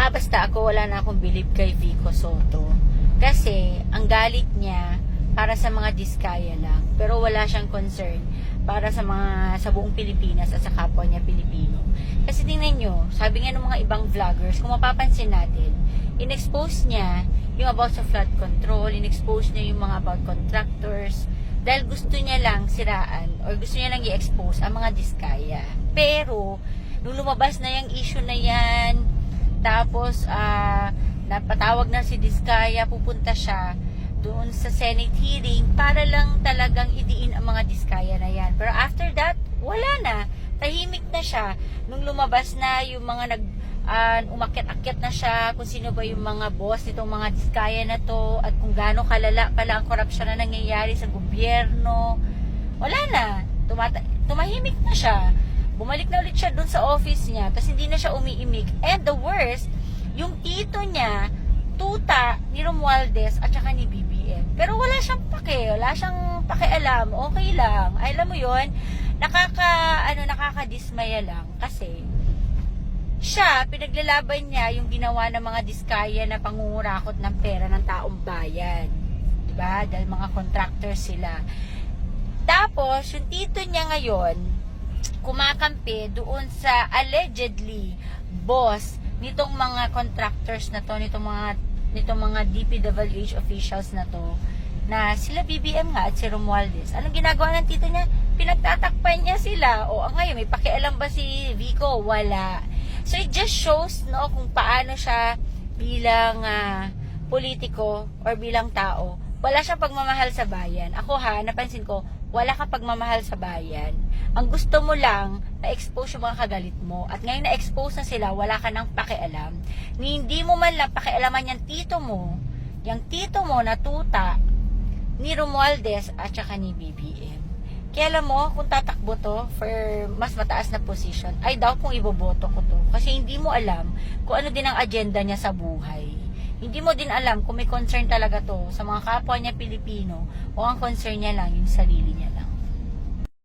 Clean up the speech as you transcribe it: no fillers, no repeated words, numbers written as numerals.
Basta ako wala na akong believe kay Vico Soto. Kasi ang galit niya para sa mga diskaya lang. Pero wala siyang concern para sa buong Pilipinas at sa kapwa niya Pilipino. Kasi tingnan nyo, sabi nga ng mga ibang vloggers, kung mapapansin natin, in-expose niya yung about sa flood control, in-expose niya yung mga about contractors, dahil gusto niya lang siraan or gusto niya lang i-expose ang mga diskaya. Pero, nung lumabas na yung issue na yan, tapos, napatawag na si Diskaya, pupunta siya doon sa Senate hearing para lang talagang idiin ang mga Diskaya na yan. Pero after that, wala na. Tahimik na siya. Nung lumabas na yung mga umakyat-akyat na siya, kung sino ba yung mga boss nitong mga Diskaya na to, at kung gaano kalala pala ang korupsyon na nangyayari sa gobyerno, wala na. Tumahimik na siya. Bumalik na ulit siya doon sa office niya, kasi hindi na siya umiimik. And the worst, yung tito niya, tuta ni Romualdez at saka ni BBM. Pero wala siyang wala siyang pakialam, okay lang. Ay, alam mo yon, nakakadismaya lang kasi siya, pinaglalaban niya yung ginawa ng mga diskaya na pangungurakot ng pera ng taong bayan. Diba? Dahil mga contractors sila. Tapos, yung tito niya ngayon, kumakampi doon sa allegedly boss nitong mga contractors na to, nitong mga DPWH officials na to, na sila BBM nga at si Romualdez. Anong ginagawa ng tito niya? Pinagtatakpan niya sila. O ngayon, may pakialam ba si Vico? Wala. So it just shows, no, kung paano siya bilang politiko or bilang tao. Wala siyang pagmamahal sa bayan. Ako napansin ko, wala kang pagmamahal sa bayan. Ang gusto mo lang, na-expose yung mga kagalit mo. At ngayon na-expose na sila, wala ka nang pakialam. Hindi mo man lang pakialaman yung tito mo na tuta ni Romualdez at saka ni BBM. Kaya alam mo, kung tatakbo to for mas mataas na position, ay daw kung iboboto ko to. Kasi hindi mo alam kung ano din ang agenda niya sa buhay. Hindi mo din alam kung may concern talaga to sa mga kapwa niya Pilipino o ang concern niya lang yung sarili niya lang.